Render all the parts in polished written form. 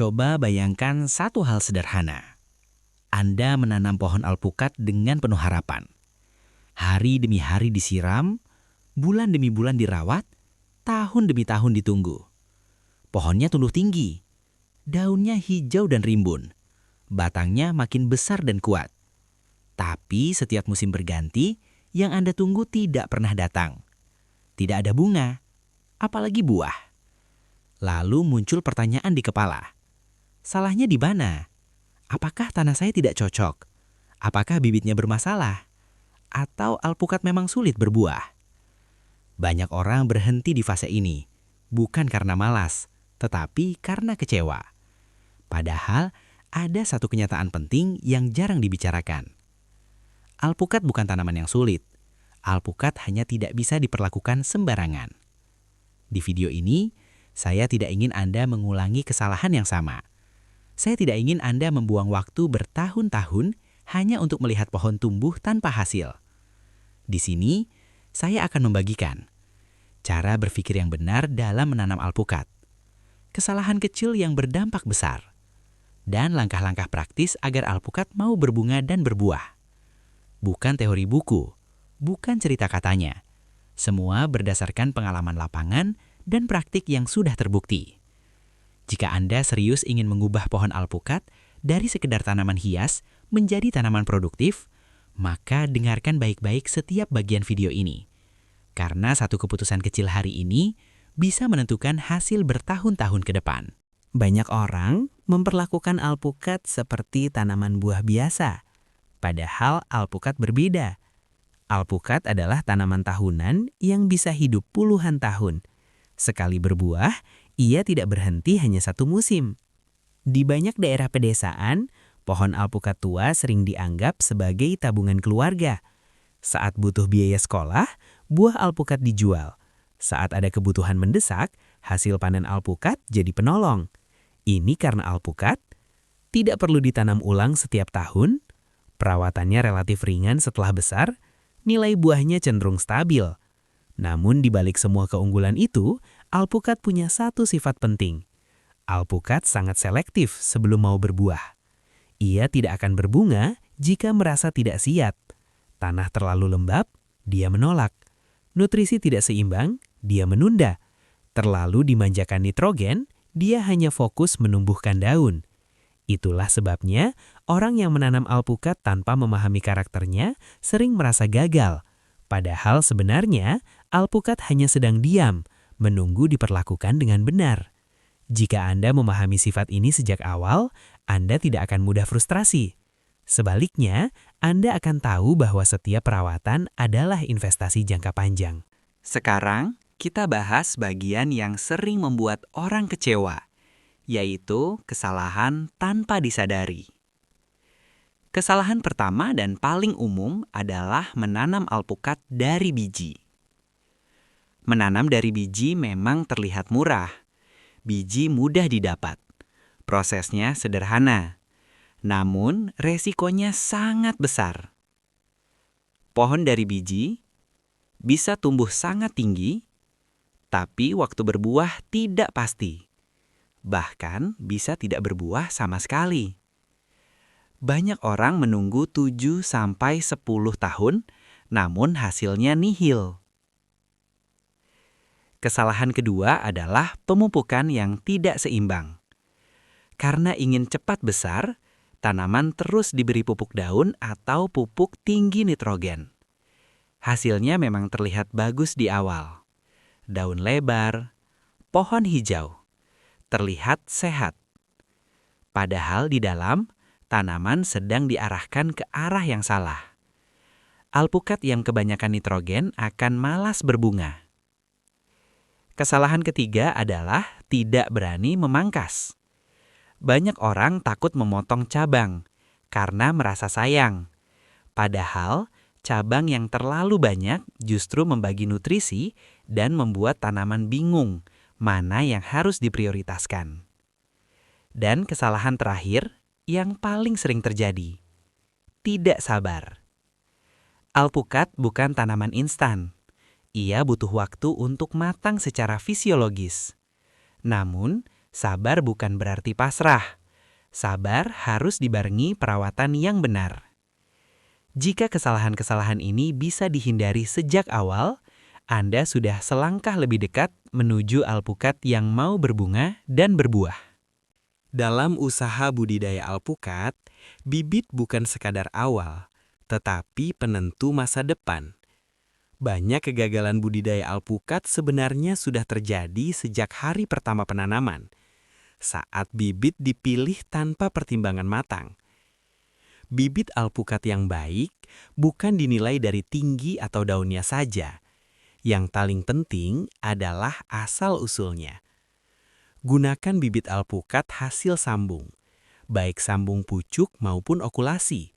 Coba bayangkan satu hal sederhana. Anda menanam pohon alpukat dengan penuh harapan. Hari demi hari disiram, bulan demi bulan dirawat, tahun demi tahun ditunggu. Pohonnya tumbuh tinggi, daunnya hijau dan rimbun, batangnya makin besar dan kuat. Tapi setiap musim berganti, yang Anda tunggu tidak pernah datang. Tidak ada bunga, apalagi buah. Lalu muncul pertanyaan di kepala. Salahnya di mana? Apakah tanah saya tidak cocok? Apakah bibitnya bermasalah? Atau alpukat memang sulit berbuah? Banyak orang berhenti di fase ini, bukan karena malas, tetapi karena kecewa. Padahal ada satu kenyataan penting yang jarang dibicarakan. Alpukat bukan tanaman yang sulit. Alpukat hanya tidak bisa diperlakukan sembarangan. Di video ini, saya tidak ingin Anda mengulangi kesalahan yang sama. Saya tidak ingin Anda membuang waktu bertahun-tahun hanya untuk melihat pohon tumbuh tanpa hasil. Di sini, saya akan membagikan cara berpikir yang benar dalam menanam alpukat, kesalahan kecil yang berdampak besar, dan langkah-langkah praktis agar alpukat mau berbunga dan berbuah. Bukan teori buku, bukan cerita katanya. Semua berdasarkan pengalaman lapangan dan praktik yang sudah terbukti. Jika Anda serius ingin mengubah pohon alpukat dari sekedar tanaman hias menjadi tanaman produktif, maka dengarkan baik-baik setiap bagian video ini. Karena satu keputusan kecil hari ini bisa menentukan hasil bertahun-tahun ke depan. Banyak orang memperlakukan alpukat seperti tanaman buah biasa. Padahal alpukat berbeda. Alpukat adalah tanaman tahunan yang bisa hidup puluhan tahun. Sekali berbuah, ia tidak berhenti hanya satu musim. Di banyak daerah pedesaan, pohon alpukat tua sering dianggap sebagai tabungan keluarga. Saat butuh biaya sekolah, buah alpukat dijual. Saat ada kebutuhan mendesak, hasil panen alpukat jadi penolong. Ini karena alpukat tidak perlu ditanam ulang setiap tahun, perawatannya relatif ringan setelah besar, nilai buahnya cenderung stabil. Namun di balik semua keunggulan itu, alpukat punya satu sifat penting. Alpukat sangat selektif sebelum mau berbuah. Ia tidak akan berbunga jika merasa tidak siap. Tanah terlalu lembab, dia menolak. Nutrisi tidak seimbang, dia menunda. Terlalu dimanjakan nitrogen, dia hanya fokus menumbuhkan daun. Itulah sebabnya orang yang menanam alpukat tanpa memahami karakternya sering merasa gagal. Padahal sebenarnya alpukat hanya sedang diam, menunggu diperlakukan dengan benar. Jika Anda memahami sifat ini sejak awal, Anda tidak akan mudah frustrasi. Sebaliknya, Anda akan tahu bahwa setiap perawatan adalah investasi jangka panjang. Sekarang, kita bahas bagian yang sering membuat orang kecewa, yaitu kesalahan tanpa disadari. Kesalahan pertama dan paling umum adalah menanam alpukat dari biji. Menanam dari biji memang terlihat murah. Biji mudah didapat. Prosesnya sederhana. Namun, resikonya sangat besar. Pohon dari biji bisa tumbuh sangat tinggi, tapi waktu berbuah tidak pasti. Bahkan bisa tidak berbuah sama sekali. Banyak orang menunggu 7-10 tahun, namun hasilnya nihil. Kesalahan kedua adalah pemupukan yang tidak seimbang. Karena ingin cepat besar, tanaman terus diberi pupuk daun atau pupuk tinggi nitrogen. Hasilnya memang terlihat bagus di awal. Daun lebar, pohon hijau, terlihat sehat. Padahal di dalam, tanaman sedang diarahkan ke arah yang salah. Alpukat yang kebanyakan nitrogen akan malas berbunga. Kesalahan ketiga adalah tidak berani memangkas. Banyak orang takut memotong cabang karena merasa sayang. Padahal, cabang yang terlalu banyak justru membagi nutrisi dan membuat tanaman bingung mana yang harus diprioritaskan. Dan kesalahan terakhir yang paling sering terjadi, tidak sabar. Alpukat bukan tanaman instan. Ia butuh waktu untuk matang secara fisiologis. Namun, Sabar bukan berarti pasrah. Sabar harus dibarengi perawatan yang benar. Jika kesalahan-kesalahan ini bisa dihindari sejak awal, Anda sudah selangkah lebih dekat menuju alpukat yang mau berbunga dan berbuah. Dalam usaha budidaya alpukat, bibit bukan sekadar awal, tetapi penentu masa depan. Banyak kegagalan budidaya alpukat sebenarnya sudah terjadi sejak hari pertama penanaman, saat bibit dipilih tanpa pertimbangan matang. Bibit alpukat yang baik bukan dinilai dari tinggi atau daunnya saja. Yang paling penting adalah asal-usulnya. Gunakan bibit alpukat hasil sambung, baik sambung pucuk maupun okulasi,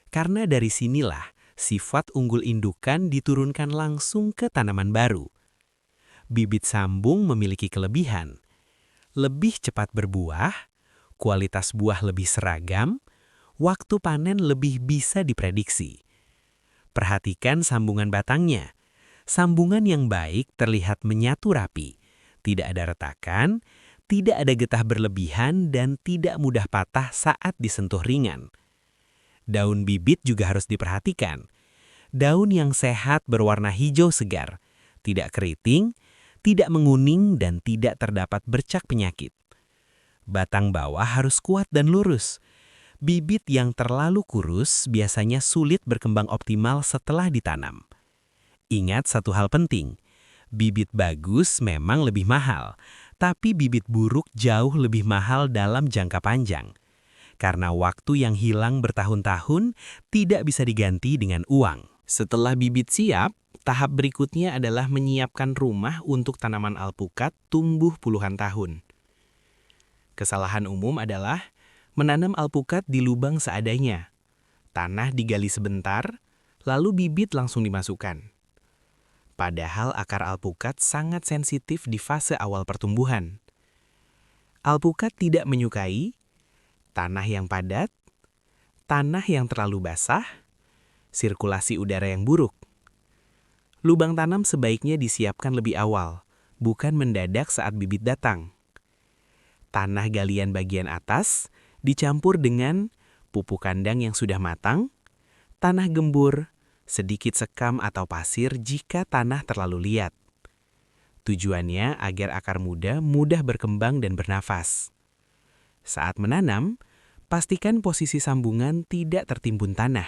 karena dari sinilah sifat unggul indukan diturunkan langsung ke tanaman baru. Bibit sambung memiliki kelebihan, lebih cepat berbuah, kualitas buah lebih seragam, waktu panen lebih bisa diprediksi. Perhatikan sambungan batangnya. Sambungan yang baik terlihat menyatu rapi, tidak ada retakan, tidak ada getah berlebihan, dan tidak mudah patah saat disentuh ringan. Daun bibit juga harus diperhatikan. Daun yang sehat berwarna hijau segar, tidak keriting, tidak menguning, dan tidak terdapat bercak penyakit. Batang bawah harus kuat dan lurus. Bibit yang terlalu kurus biasanya sulit berkembang optimal setelah ditanam. Ingat satu hal penting, bibit bagus memang lebih mahal, tapi bibit buruk jauh lebih mahal dalam jangka panjang. Karena waktu yang hilang bertahun-tahun tidak bisa diganti dengan uang. Setelah bibit siap, tahap berikutnya adalah menyiapkan rumah untuk tanaman alpukat tumbuh puluhan tahun. Kesalahan umum adalah menanam alpukat di lubang seadanya. Tanah digali sebentar, lalu bibit langsung dimasukkan. Padahal akar alpukat sangat sensitif di fase awal pertumbuhan. Alpukat tidak menyukai tanah yang padat, tanah yang terlalu basah, sirkulasi udara yang buruk. Lubang tanam sebaiknya disiapkan lebih awal, bukan mendadak saat bibit datang. Tanah galian bagian atas dicampur dengan pupuk kandang yang sudah matang, tanah gembur, sedikit sekam atau pasir jika tanah terlalu liat. Tujuannya agar akar muda mudah berkembang dan bernafas. Saat menanam, pastikan posisi sambungan tidak tertimbun tanah.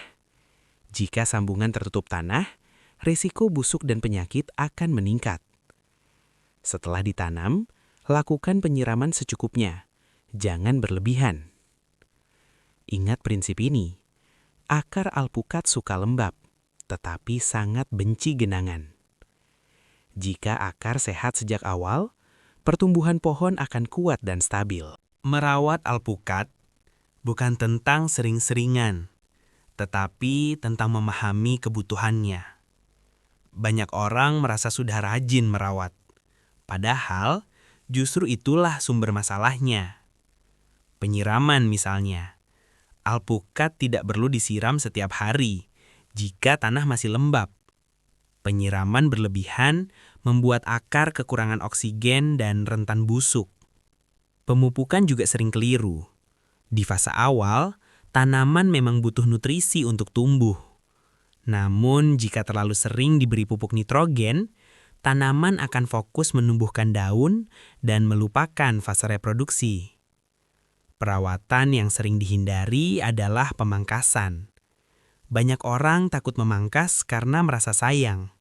Jika sambungan tertutup tanah, risiko busuk dan penyakit akan meningkat. Setelah ditanam, lakukan penyiraman secukupnya. Jangan berlebihan. Ingat prinsip ini, akar alpukat suka lembab, tetapi sangat benci genangan. Jika akar sehat sejak awal, pertumbuhan pohon akan kuat dan stabil. Merawat alpukat bukan tentang sering-seringan, tetapi tentang memahami kebutuhannya. Banyak orang merasa sudah rajin merawat, padahal justru itulah sumber masalahnya. Penyiraman misalnya. Alpukat tidak perlu disiram setiap hari jika tanah masih lembab. Penyiraman berlebihan membuat akar kekurangan oksigen dan rentan busuk. Pemupukan juga sering keliru. Di fase awal, tanaman memang butuh nutrisi untuk tumbuh. Namun, jika terlalu sering diberi pupuk nitrogen, tanaman akan fokus menumbuhkan daun dan melupakan fase reproduksi. Perawatan yang sering dihindari adalah pemangkasan. Banyak orang takut memangkas karena merasa sayang.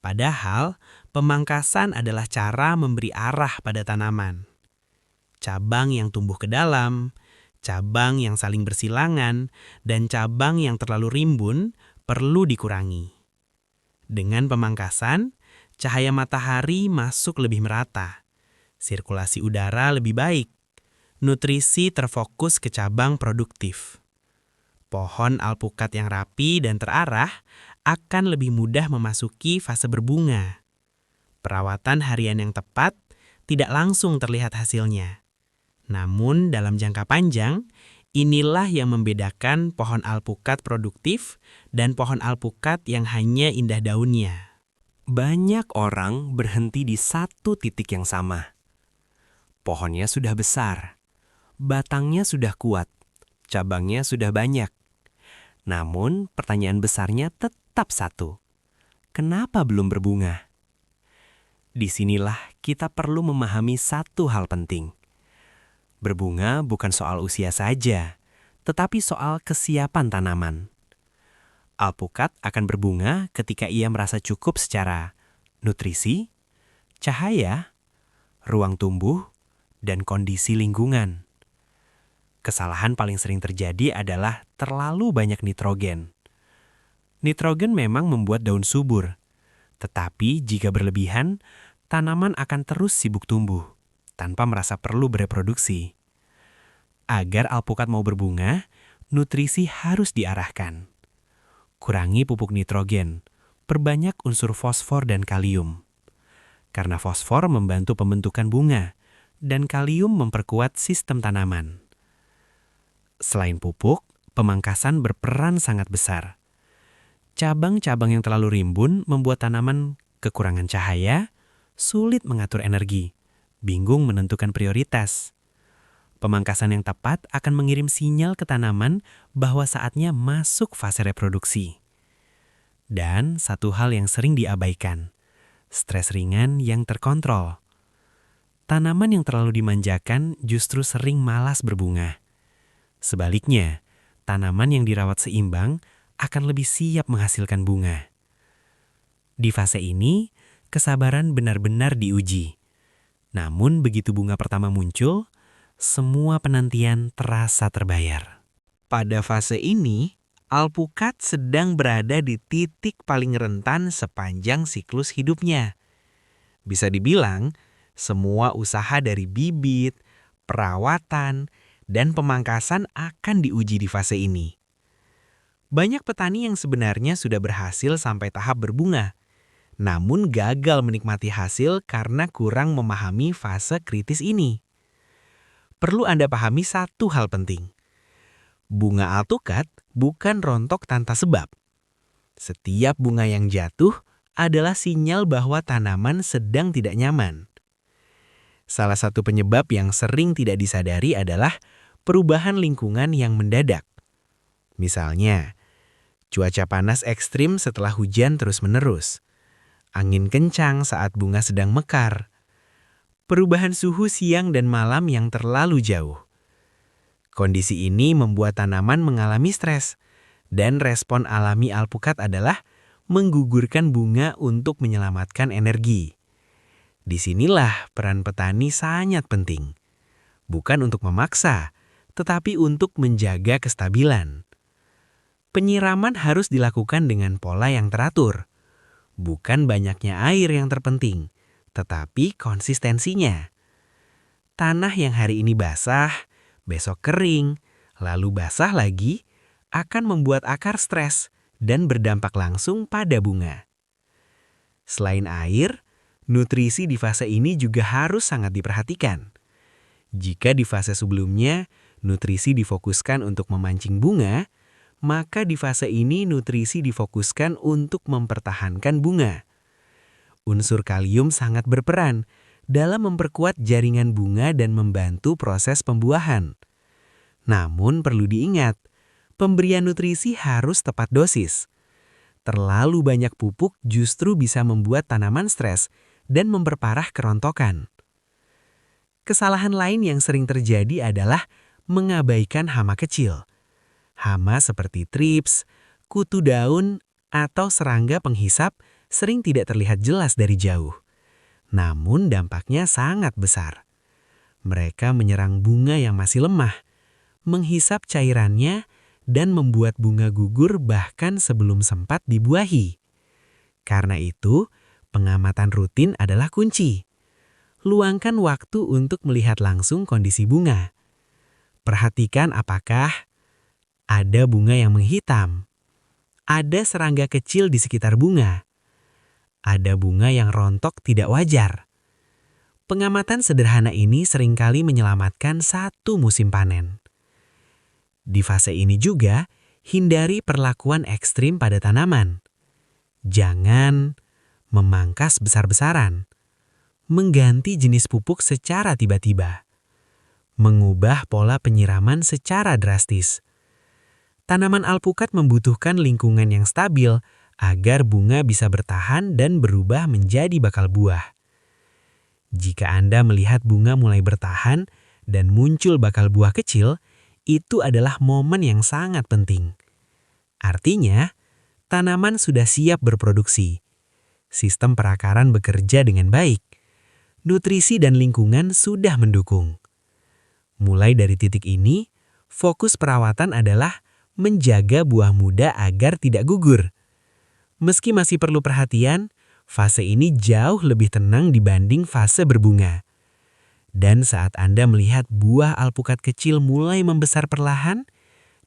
Padahal, pemangkasan adalah cara memberi arah pada tanaman. Cabang yang tumbuh ke dalam, cabang yang saling bersilangan, dan cabang yang terlalu rimbun perlu dikurangi. Dengan pemangkasan, cahaya matahari masuk lebih merata, sirkulasi udara lebih baik, nutrisi terfokus ke cabang produktif. Pohon alpukat yang rapi dan terarah akan lebih mudah memasuki fase berbunga. Perawatan harian yang tepat tidak langsung terlihat hasilnya. Namun dalam jangka panjang, inilah yang membedakan pohon alpukat produktif dan pohon alpukat yang hanya indah daunnya. Banyak orang berhenti di satu titik yang sama. Pohonnya sudah besar, batangnya sudah kuat, cabangnya sudah banyak. Namun pertanyaan besarnya tetap satu. Kenapa belum berbunga? Disinilah kita perlu memahami satu hal penting. Berbunga bukan soal usia saja, tetapi soal kesiapan tanaman. Alpukat akan berbunga ketika ia merasa cukup secara nutrisi, cahaya, ruang tumbuh, dan kondisi lingkungan. Kesalahan paling sering terjadi adalah terlalu banyak nitrogen. Nitrogen memang membuat daun subur, tetapi jika berlebihan, tanaman akan terus sibuk tumbuh, tanpa merasa perlu bereproduksi. Agar alpukat mau berbunga, nutrisi harus diarahkan. Kurangi pupuk nitrogen, perbanyak unsur fosfor dan kalium. Karena fosfor membantu pembentukan bunga, dan kalium memperkuat sistem tanaman. Selain pupuk, pemangkasan berperan sangat besar. Cabang-cabang yang terlalu rimbun membuat tanaman kekurangan cahaya, sulit mengatur energi, bingung menentukan prioritas. Pemangkasan yang tepat akan mengirim sinyal ke tanaman bahwa saatnya masuk fase reproduksi. Dan satu hal yang sering diabaikan, stres ringan yang terkontrol. Tanaman yang terlalu dimanjakan justru sering malas berbunga. Sebaliknya, tanaman yang dirawat seimbang akan lebih siap menghasilkan bunga. Di fase ini, kesabaran benar-benar diuji. Namun begitu bunga pertama muncul, semua penantian terasa terbayar. Pada fase ini, alpukat sedang berada di titik paling rentan sepanjang siklus hidupnya. Bisa dibilang, semua usaha dari bibit, perawatan, dan pemangkasan akan diuji di fase ini. Banyak petani yang sebenarnya sudah berhasil sampai tahap berbunga, namun gagal menikmati hasil karena kurang memahami fase kritis ini. Perlu Anda pahami satu hal penting. Bunga alpukat bukan rontok tanpa sebab. Setiap bunga yang jatuh adalah sinyal bahwa tanaman sedang tidak nyaman. Salah satu penyebab yang sering tidak disadari adalah perubahan lingkungan yang mendadak. Misalnya, cuaca panas ekstrim setelah hujan terus-menerus, angin kencang saat bunga sedang mekar, perubahan suhu siang dan malam yang terlalu jauh. Kondisi ini membuat tanaman mengalami stres, dan respon alami alpukat adalah menggugurkan bunga untuk menyelamatkan energi. Disinilah peran petani sangat penting. Bukan untuk memaksa, tetapi untuk menjaga kestabilan. Penyiraman harus dilakukan dengan pola yang teratur. Bukan banyaknya air yang terpenting, tetapi konsistensinya. Tanah yang hari ini basah, besok kering, lalu basah lagi, akan membuat akar stres dan berdampak langsung pada bunga. Selain air, nutrisi di fase ini juga harus sangat diperhatikan. Jika di fase sebelumnya, nutrisi difokuskan untuk memancing bunga, maka di fase ini nutrisi difokuskan untuk mempertahankan bunga. Unsur kalium sangat berperan dalam memperkuat jaringan bunga dan membantu proses pembuahan. Namun perlu diingat, pemberian nutrisi harus tepat dosis. Terlalu banyak pupuk justru bisa membuat tanaman stres dan memperparah kerontokan. Kesalahan lain yang sering terjadi adalah mengabaikan hama kecil. Hama seperti trips, kutu daun, atau serangga penghisap sering tidak terlihat jelas dari jauh. Namun dampaknya sangat besar. Mereka menyerang bunga yang masih lemah, menghisap cairannya, dan membuat bunga gugur bahkan sebelum sempat dibuahi. Karena itu, pengamatan rutin adalah kunci. Luangkan waktu untuk melihat langsung kondisi bunga. Perhatikan apakah ada bunga yang menghitam, ada serangga kecil di sekitar bunga, ada bunga yang rontok tidak wajar. Pengamatan sederhana ini seringkali menyelamatkan satu musim panen. Di fase ini juga, hindari perlakuan ekstrim pada tanaman. Jangan memangkas besar-besaran. mengganti jenis pupuk secara tiba-tiba, mengubah pola penyiraman secara drastis. Tanaman alpukat membutuhkan lingkungan yang stabil agar bunga bisa bertahan dan berubah menjadi bakal buah. Jika Anda melihat bunga mulai bertahan dan muncul bakal buah kecil, itu adalah momen yang sangat penting. Artinya, tanaman sudah siap berproduksi. Sistem perakaran bekerja dengan baik. Nutrisi dan lingkungan sudah mendukung. Mulai dari titik ini, fokus perawatan adalah menjaga buah muda agar tidak gugur. Meski masih perlu perhatian, fase ini jauh lebih tenang dibanding fase berbunga. Dan saat Anda melihat buah alpukat kecil mulai membesar perlahan,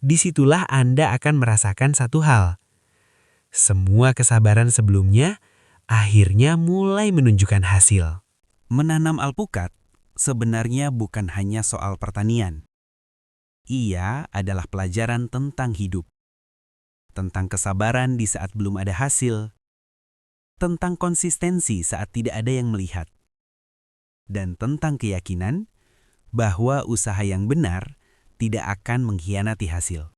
disitulah Anda akan merasakan satu hal. Semua kesabaran sebelumnya akhirnya mulai menunjukkan hasil. Menanam alpukat sebenarnya bukan hanya soal pertanian. Ia adalah pelajaran tentang hidup, tentang kesabaran di saat belum ada hasil, tentang konsistensi saat tidak ada yang melihat, dan tentang keyakinan bahwa usaha yang benar tidak akan mengkhianati hasil.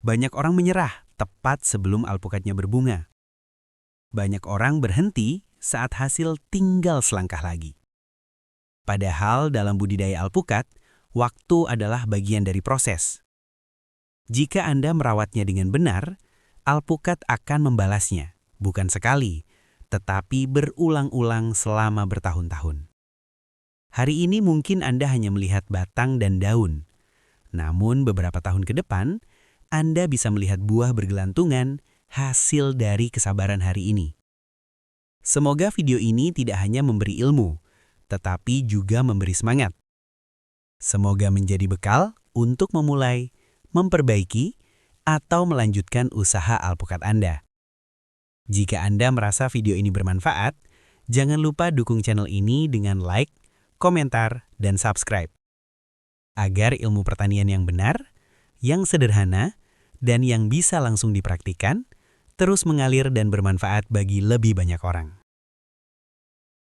Banyak orang menyerah tepat sebelum alpukatnya berbunga. Banyak orang berhenti saat hasil tinggal selangkah lagi. Padahal dalam budidaya alpukat, waktu adalah bagian dari proses. Jika Anda merawatnya dengan benar, alpukat akan membalasnya. Bukan sekali, tetapi berulang-ulang selama bertahun-tahun. Hari ini mungkin Anda hanya melihat batang dan daun. Namun beberapa tahun ke depan, Anda bisa melihat buah bergelantungan hasil dari kesabaran hari ini. Semoga video ini tidak hanya memberi ilmu, tetapi juga memberi semangat. Semoga menjadi bekal untuk memulai, memperbaiki, atau melanjutkan usaha alpukat Anda. Jika Anda merasa video ini bermanfaat, jangan lupa dukung channel ini dengan like, komentar, dan subscribe. Agar ilmu pertanian yang benar, yang sederhana, dan yang bisa langsung dipraktikkan, terus mengalir dan bermanfaat bagi lebih banyak orang.